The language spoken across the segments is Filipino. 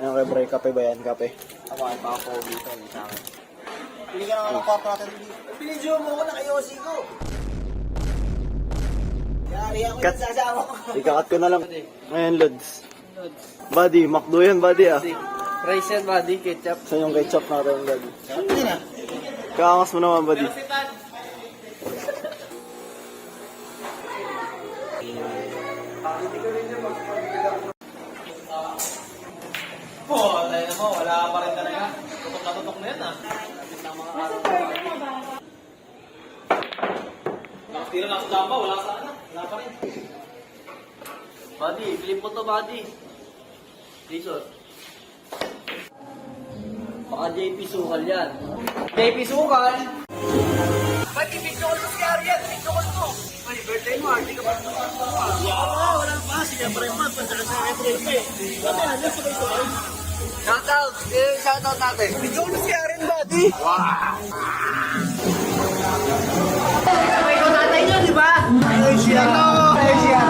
Ayun kay Bray, kape ba yan? Kape. Ako ay baka po dito sa akin. Pili ka naman ng kwarto natin dito. Pinidyo mo ako na kay Yossi ko. Yari ako yung sasama ko. Ikakat ko na lang. Ngayon, Lods. Buddy, McDo yan, buddy ah. Rice yan, buddy, ketchup. Sa yung ketchup natin, buddy. Hindi na. Kaangas mo naman, buddy. Po, tayo na mo, wala pa rin talaga. Tutok na yan ah. Nakatira na sa jamba, wala sa anak. Wala pa rin. Buddy, flip mo to, buddy. Jason. Baka JP Sukal yan. JP Sukal? Ba't i-video ko si Ariel? Video ko mo. Ay, birthday mo, hindi ka ba sukal mo? Wala pa. Sige, Breman. Pasaka sa akin, Breman. Dati, ano sa ito? Shoutout! Shoutout natin. Video ko si Aaron, buddy. May ko tatay nyo, di ba? Ay, siya. Ay, siya.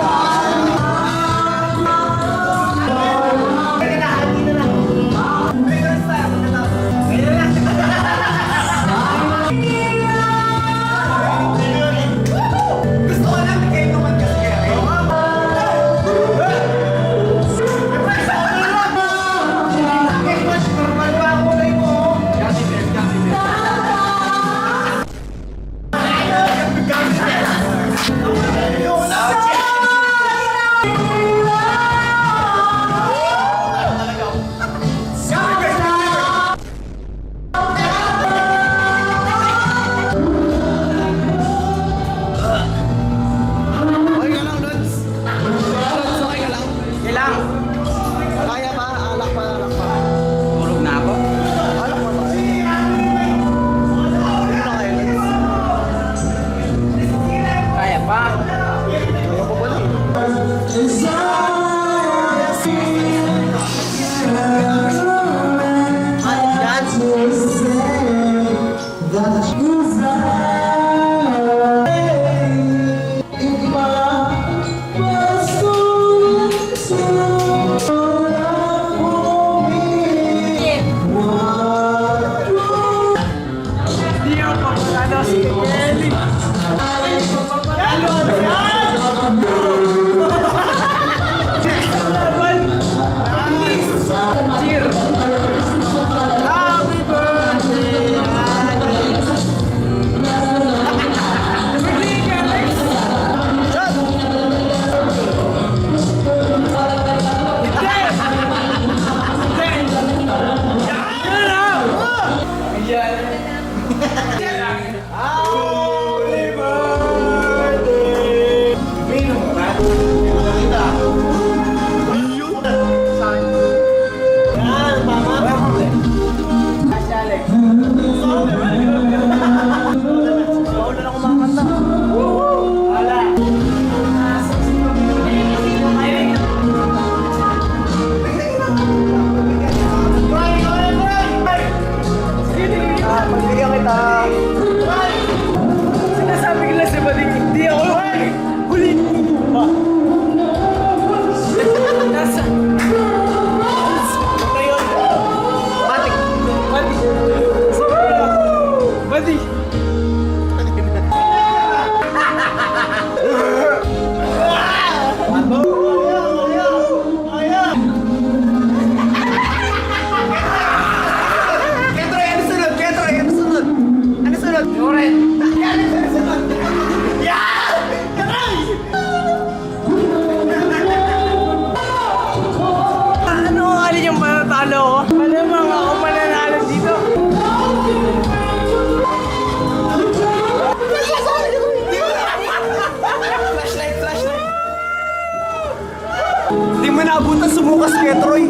Hindi mo naabutan sumukas kay Troy.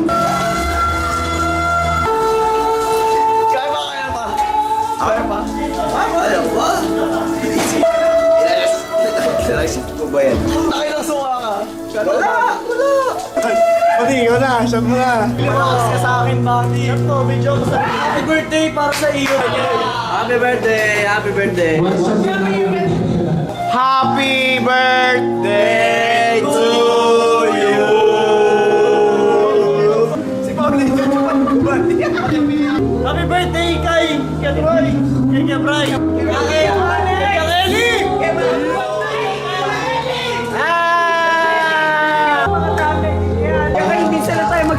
Kaya ba? Kaya ba? Ayaw ba? Ilasip ko ba yan? Tayo lang suka ka. Wala! Pati, ikaw na. Shot mo na. Limakas ka sa akin, Bati. Shot mo, video ko sa happy birthday para sa iyo. Happy birthday! Happy birthday! Happy birthday to you! Si Pablo.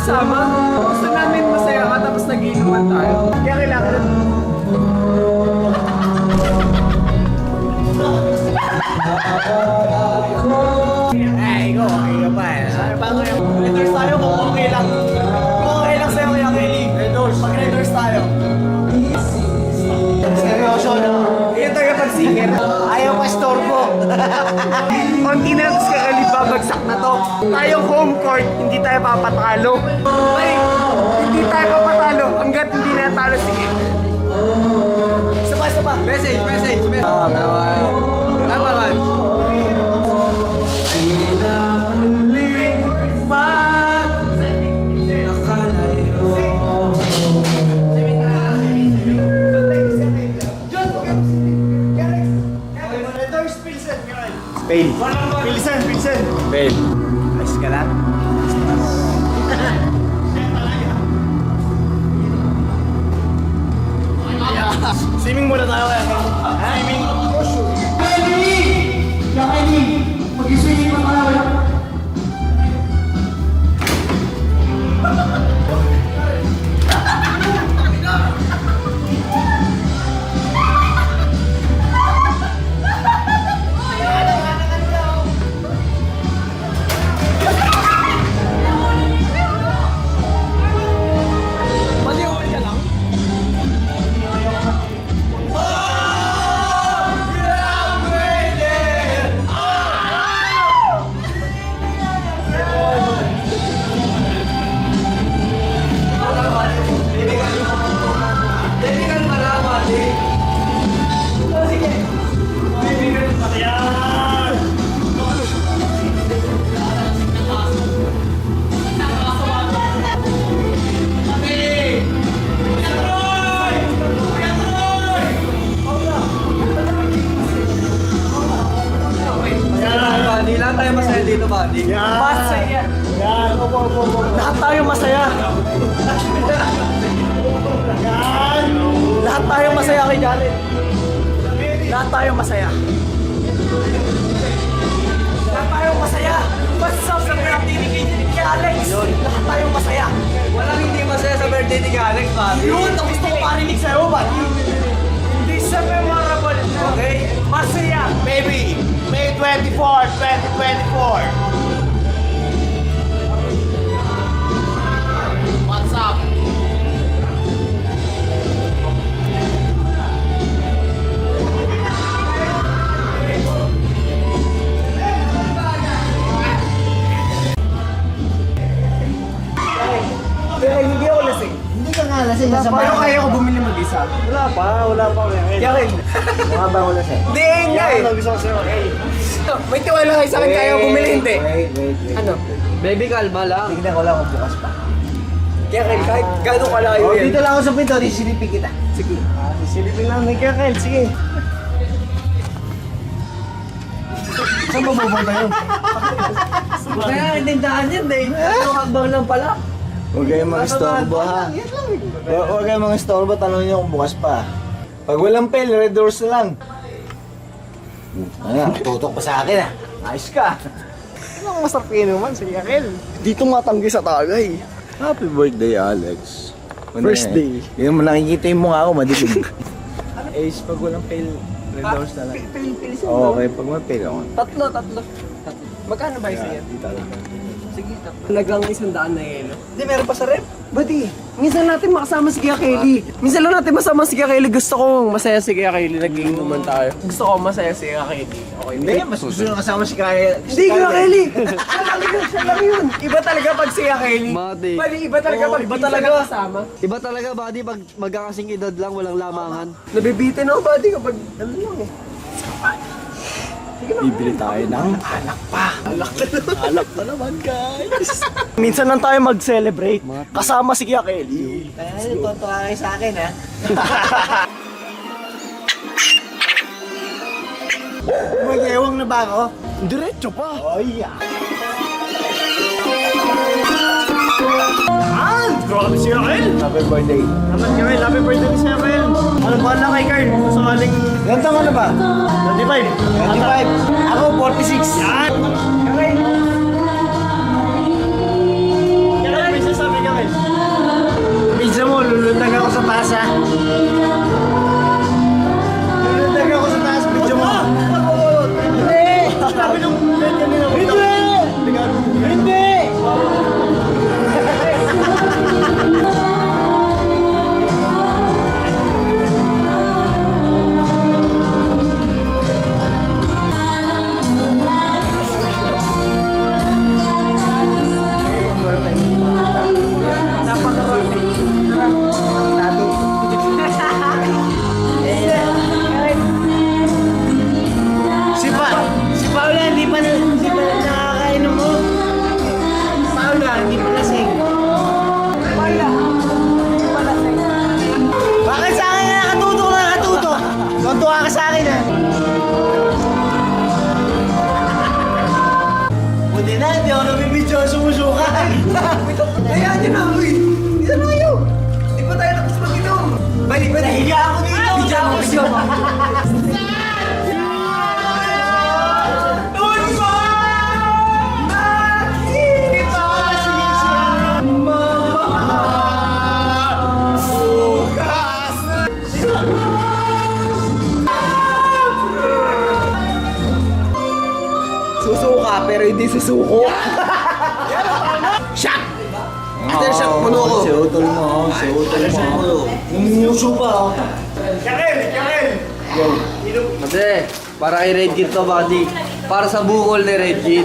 magsama. Gusto namin masaya ka tapos nag-iinuman tayo. Kaya kailangan ay, ikaw, okay ka pa eh. Paano yung letters tayo kung okay lang? Kung okay lang sa'yo kaya Kelly. Letters. Pag letters tayo. Seryoso no? Yan talaga pag singer. Ayaw pa storbo. Konti na lang ka Kelly, babagsak na to. Tayong home court, hindi tayo papatalo. Ay, hindi tayo papatalo hanggat hindi natalo sige. Saba. Message. Tama man. Fail. Pilsen. Fail. Ayos ka lang. Swimming muna tayo kaya. Swimming. Mag-swimming pa tayo. Hindi lang tayo masaya dito, buddy. Masaya. Yan. Opo. Lahat tayo masaya. Yan. Lahat tayo masaya kay Jared. Lahat tayo masaya. Lahat tayo masaya. Basta sa birthday ni Alex. Lahat tayo masaya. Walang hindi masaya sa birthday ni Alex, buddy. Yun, ang gusto ko marinig sa'yo, buddy. Hindi sa memorable. Okay? Masaya. Baby, May 24, 2024. What's up? Pero hindi ako lasing. Hindi ka nga lasing. Paano kaya ko bumili mag-isa? Wala pa. Kaya rin. Mga ba wala siya? Hindi, yun nga eh. Gusto ko sa'yo, hey. May tiwala kayo sa akin kaya ko bumili, hindi. Wait. Ano? Baby, kalma lang. Tignan ko lang kung bukas pa. Kaya kahit gano'ng kalayo yan. Dito lang ako sa pinto, sisilipin kita. Sige. Sisilipin namin kaya Kyle, sige. Saan ba pupunta yun? Kaya tindahan yan eh. Ang hakbang lang pala. Huwag kayong mga istorbo ha. Huwag kayong mga istorbo, tanong nyo kung bukas pa. Pag walang pel, red doors na lang. Ayan, tutok pa sa akin ah. Ayos ka. Anong masarap inuman? Sige, Akel. Dito matanggi sa tagay. Happy birthday, Alex. First day. Yung nakikita yung mukha ko, madilim. Ace, pag walang pel, red doors na lang. Pilisin Okay, pag may pel ako. Tatlo. Magkano ba isa yan? Dito lang. Sige, tatlo. Talagang 100 na yelo. Hindi, meron pa sa rep. Buddy, minsan natin makasama si Kuya Kelly. Minsan lang natin masama si Kuya Kelly. Gusto ko masaya si Kuya Kelly. Nag-iinuman tayo. Gusto ko masaya si Kuya Kelly. Okay, Hindi, mas gusto nyo kasama si Kaya. Hindi, Kuya Kelly! Siya lang yun. Iba talaga pag si Kuya Kelly. Buddy. Buddy, iba talaga pag iba minsan talaga. kasama. Iba talaga, buddy, pag magkakasing edad lang, walang lamangan. Nabibitin ako, buddy, kapag ano lang eh. Bibili tayo ng alak pa. Alak pa naman, guys. Minsan lang tayo mag-celebrate. Kasama si Kuya Kelly. Kaya tontuwa kayo sa akin, ha? Mag-ewang na ba ako? Diretso pa. Oh, yeah. Grabe si Kuya Happy birthday. Naman Kuya, happy birthday si Kuya. Ano ba lang kay Carl? Sakaling Ilan taon ka na ba? 25. 25. Ako, 46. Yan! Kaya may sasabi suko. Shot! Ito yung shot puno ko. Utol mo. Numuso pa. Kasi, para kay Red Kit to, buddy. Para sa bukol ni Red Kit.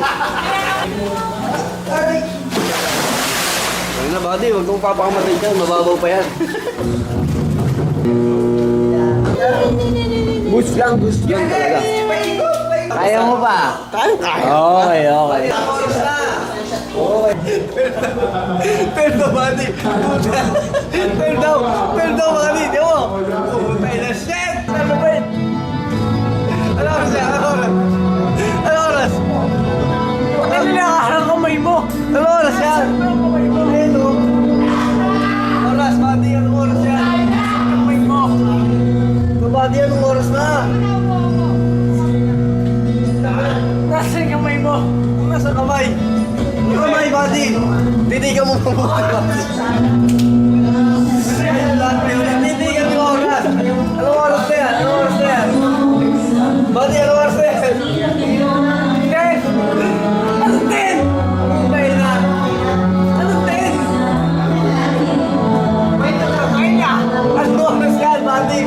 Ayun na, buddy. Huwag mong papakamatay dyan. Mababaw pa yan. Boost lang talaga. Kaya mo ba? Kaya. Okay. Turn daw, buddy. Turn daw, buddy. Di mo. Putay na shit. Ano ba yun? Ano oras yan? Ano oras? Ano nakaharang kamay mo? Ano oras yan? Ito. Oras, buddy. Anong oras yan? Kamay mo. Buddy, anong oras na? Nasaan yung kamay mo? Nasa kamay. Yung kamay, buddy. Titigan mo pa buddy. Titigan mo oras. Anong oras na yan? Anong oras na yan? Buddy, anong oras na yan? 10! Anong 10? Anong na? Anong 10? Anong oras yan, buddy?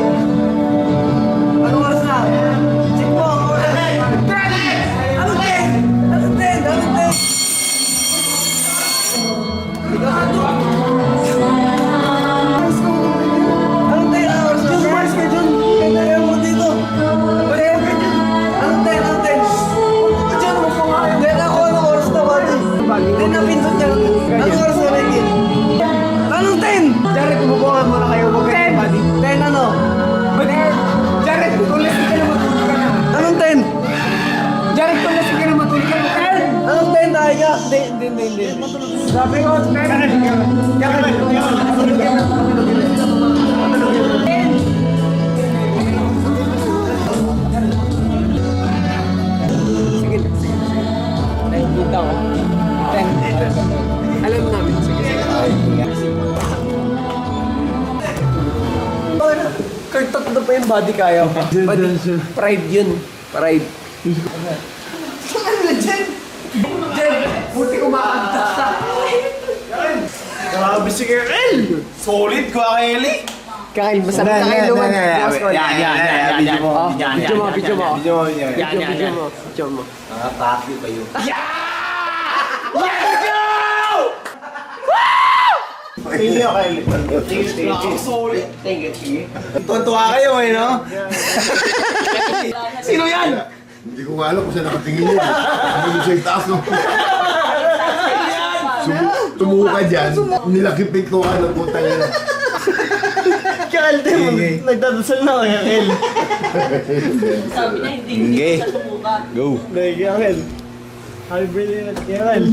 Anong oras na? Check mo ang oras. Anong 10? Anong 10? Anong 10? Anong 10? Anong oras na? Mars ka dyan. Kaya mo dito. Kaya ka dyan. Anong 10? Anong 10? Huwag ka dyan. Huwag ka nga. Hindi na ako. Anong oras na, buddy? Hindi na pinto dyan. Anong oras na, Ricky? Anong 10? Jared, kumukuha mo na kayo. Huwag ka dyan, buddy. 10 ano? Jared, kung lasing ka na matulog ka na. Anong 10? Jared, kung lasing ka na matulog ka na. 10? Anong 10 tayo ka? Hindi. Sabi ko, 10. Jared, matulog ka na. Nakikita ko. 10. Alam mo namin. Sige. Kahit tatlo pa yung body kaya mo. Pride yun. Pride. Ano na, Jen? Jen, buti kumakanta. Grabe si Kerel! Solid ko, Kelly! Kyle, masarap na kayo luman. Yan. Video mo. Video mo. Nakapakyo kayo. Hindi ako, Kelly. Solid. Thank you. Tuwa kayo eh, no? Sino yan? Hindi ko nga alam kung saan nakatingin yun. Ano sa itaas, no? Tumuho ka dyan, nilakipin ko ka ng puta nila. Kalde, nagdadasal na ako, Kel. Sabi niya, hindi siya sumukat. Go. Dahil, Kel. Happy birthday na, Kel.